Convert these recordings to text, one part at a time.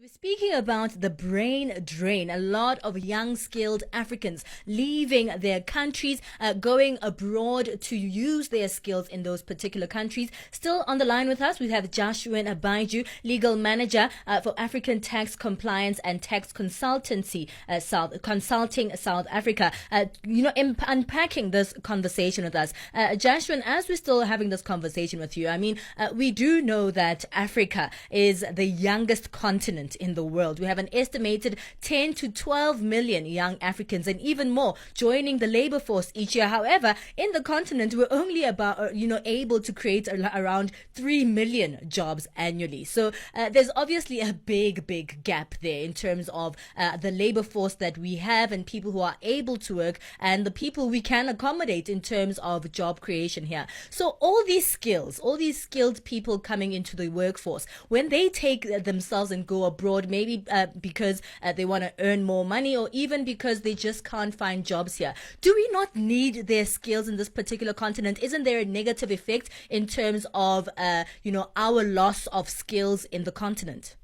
We're speaking about the brain drain. A lot of young, skilled Africans leaving their countries, going abroad to use their skills in those particular countries. Still on the line with us, we have Jashwin Baijoo, legal manager for African Tax Compliance and Tax Consultancy Consulting South Africa. Unpacking this conversation with us. Jashwin, as we're still having this conversation with you, we do know that Africa is the youngest continent in the world. We have an estimated 10 to 12 million young Africans and even more joining the labor force each year. However, in the continent, we're only able to create around 3 million jobs annually. So there's obviously a big gap there in terms of the labor force that we have and people who are able to work and the people we can accommodate in terms of job creation here. So all these skilled people coming into the workforce, when they take themselves and go abroad, maybe because they want to earn more money or even because they just can't find jobs here. Do we not need their skills in this particular continent? Isn't there a negative effect in terms of, our loss of skills in the continent?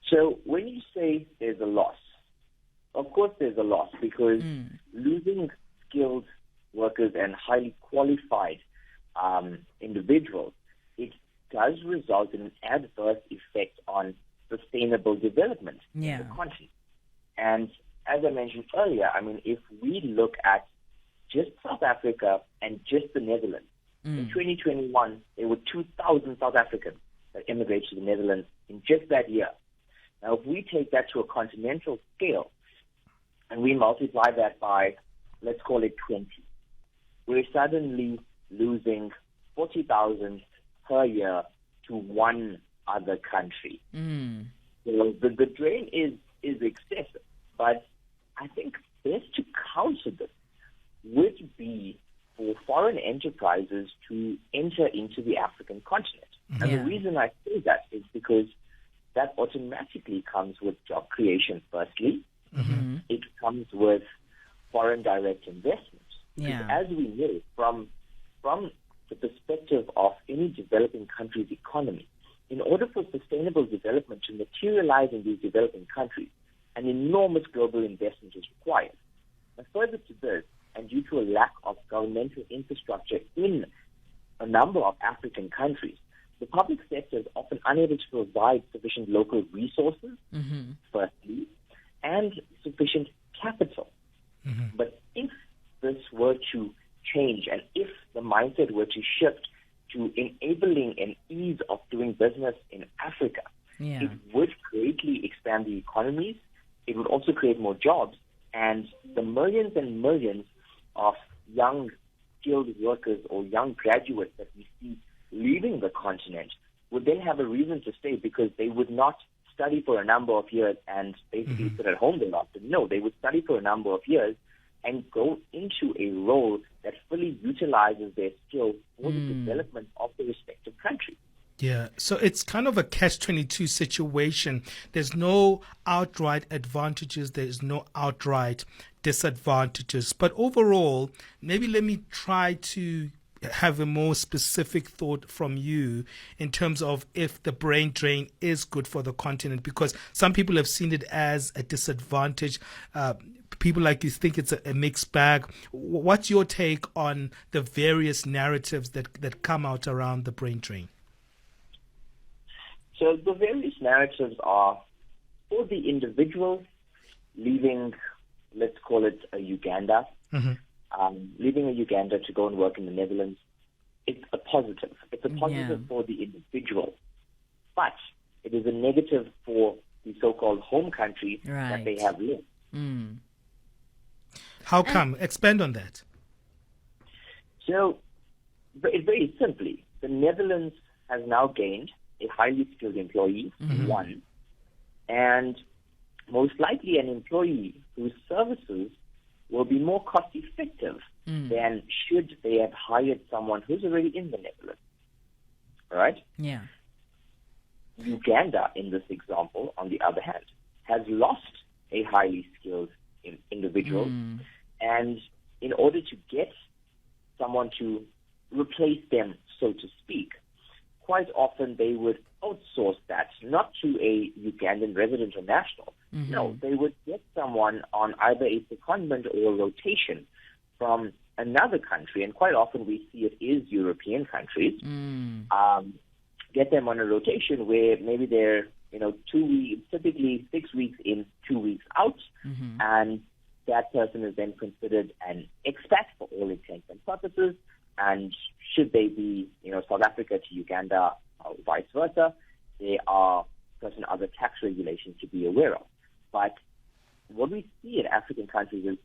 So when you say there's a loss, of course there's a loss because losing skilled workers and highly qualified individuals, it does result in an adverse effect on sustainable development in the country. And as I mentioned earlier, if we look at just South Africa and just the Netherlands, in 2021, there were 2,000 South Africans that immigrated to the Netherlands in just that year. Now, if we take that to a continental scale and we multiply that by, let's call it 20, we're suddenly losing 40,000 per year to one other country. So the drain is excessive, but I think best to counter this would be for foreign enterprises to enter into the African continent. And the reason I say that is because that automatically comes with job creation, firstly. It comes with foreign direct investment. Because as we know, from the perspective of any developing country's economy, in order for sustainable development to materialize in these developing countries, an enormous global investment is required. And further to this, and due to a lack of governmental infrastructure in a number of African countries, the public sector is often unable to provide sufficient local resources, firstly, and sufficient capital. But if this were to change and if the mindset were to shift to enabling an ease of doing business in Africa, it would greatly expand the economies. It would also create more jobs, and the millions and millions of young skilled workers or young graduates that we see leaving the continent would then have a reason to stay because they would not study for a number of years and basically sit at home thereafter. No, they would study for a number of years and go into a role that fully utilizes their skills for the development of the respective country. Yeah, so it's kind of a catch-22 situation. There's no outright advantages. There's no outright disadvantages. But overall, maybe let me try to have a more specific thought from you in terms of if the brain drain is good for the continent, because some people have seen it as a disadvantage. People like you think it's a mixed bag. What's your take on the various narratives that come out around the brain drain? So the various narratives are for the individual leaving, let's call it a Uganda, leaving a Uganda to go and work in the Netherlands. It's a positive. It's a positive for the individual, but it is a negative for the so-called home country that they have left. How come? Expand on that. So, very simply, the Netherlands has now gained a highly skilled employee, one, and most likely an employee whose services will be more cost-effective than should they have hired someone who's already in the Netherlands. All right? Yeah. Uganda, in this example, on the other hand, has lost a highly skilled individual, and in order to get someone to replace them, so to speak, quite often they would outsource that, not to a Ugandan resident or national. No, they would get someone on either a secondment or a rotation from another country, and quite often we see it is European countries. Get them on a rotation where maybe they're 2 weeks, typically 6 weeks in, 2 weeks out, and that person is then considered an expat for all intents and purposes. And should they be, South Africa to Uganda or vice versa, there are certain other tax regulations to be aware of. But what we see in African countries is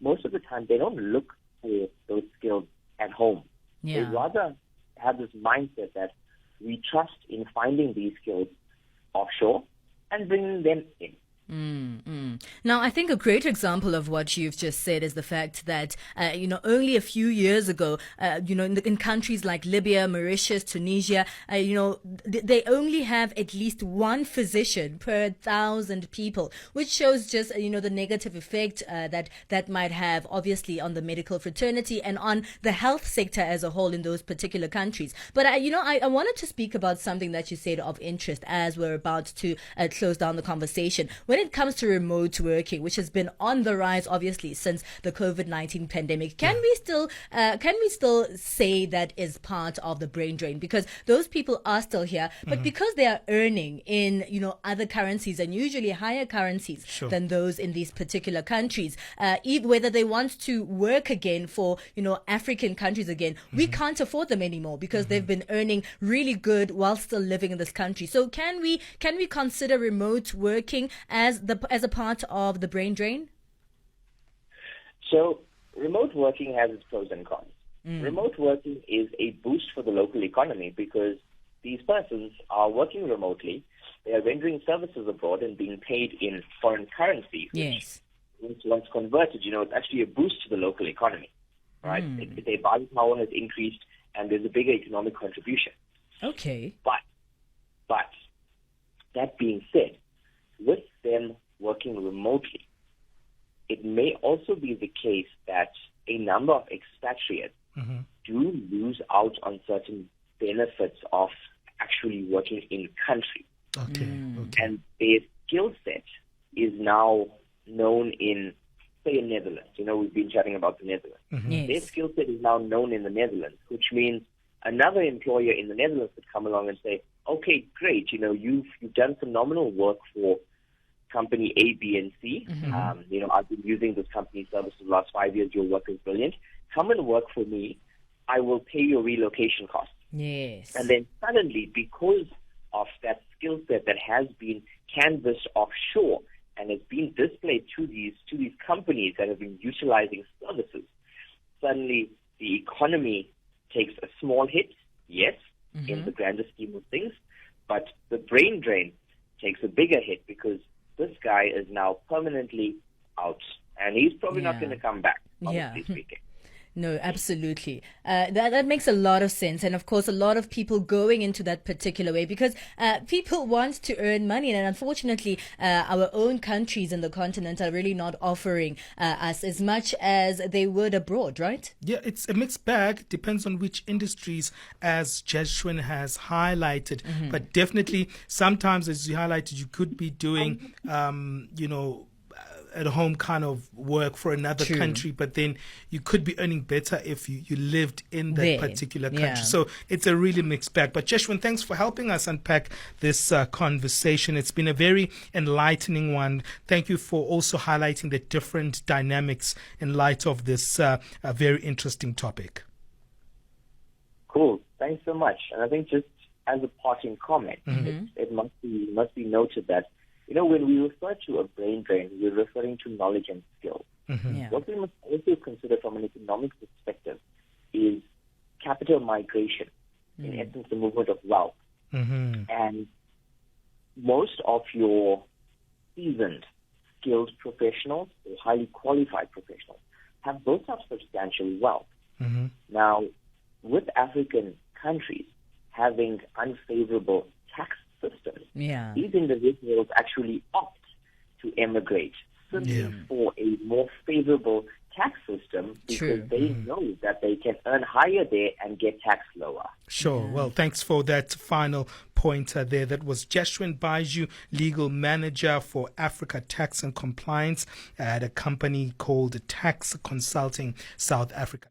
most of the time they don't look for those skills at home. They rather have this mindset that we trust in finding these skills offshore and bringing them in. Now, I think a great example of what you've just said is the fact that, only a few years ago, in countries like Libya, Mauritius, Tunisia, they only have at least one physician per 1,000 people, which shows just, the negative effect that might have, obviously, on the medical fraternity and on the health sector as a whole in those particular countries. But, I wanted to speak about something that you said of interest as we're about to close down the conversation. When it comes to remote working, which has been on the rise, obviously, since the COVID-19 pandemic, can we still say that is part of the brain drain? Because those people are still here, but because they are earning in other currencies, and usually higher currencies than those in these particular countries, whether they want to work again for African countries again, we can't afford them anymore because they've been earning really good while still living in this country. So can we consider remote working as a part of the brain drain? So remote working has its pros and cons. Remote working is a boost for the local economy because these persons are working remotely. They are rendering services abroad and being paid in foreign currency. Yes. Once converted, it's actually a boost to the local economy, right? Their buying power has increased and there's a bigger economic contribution. Okay. But that being said, with them working remotely, it may also be the case that a number of expatriates do lose out on certain benefits of actually working in country. Okay. And their skill set is now known in, say, in Netherlands. We've been chatting about the Netherlands. Yes. Their skill set is now known in the Netherlands, which means another employer in the Netherlands would come along and say, okay, great, you've done phenomenal work for company A, B, and C. I've been using this company's service for the last 5 years. Your work is brilliant. Come and work for me. I will pay your relocation costs. Yes. And then suddenly, because of that skill set that has been canvassed offshore and has been displayed to these companies that have been utilizing services, suddenly the economy takes a small hit, yes, in the grander scheme of things, but the brain drain takes a bigger hit because this guy is now permanently out, and he's probably not going to come back, honestly speaking. No, absolutely. That makes a lot of sense. And of course, a lot of people going into that particular way because people want to earn money. And unfortunately, our own countries in the continent are really not offering us as much as they would abroad, right? Yeah, it's a mixed bag. Depends on which industries, as Jashwin has highlighted. But definitely, sometimes, as you highlighted, you could be doing, at home kind of work for another country, but then you could be earning better if you lived in that particular country. So it's a really mixed bag. But Jashwin, thanks for helping us unpack this conversation. It's been a very enlightening one. Thank you for also highlighting the different dynamics in light of this very interesting topic. Cool. Thanks so much. And I think just as a parting comment, it must be noted that when we refer to a brain drain, we're referring to knowledge and skill. What we must also consider from an economic perspective is capital migration, in essence, the movement of wealth. And most of your seasoned, skilled professionals, or highly qualified professionals, have built up substantial wealth. Now, with African countries having unfavorable tax systems, these individuals actually opt to emigrate simply for a more favorable tax system because they know that they can earn higher there and get taxed lower. Sure. Well, thanks for that final pointer there. That was Jashwin Baijoo, legal manager for Africa Tax and Compliance at a company called Tax Consulting South Africa.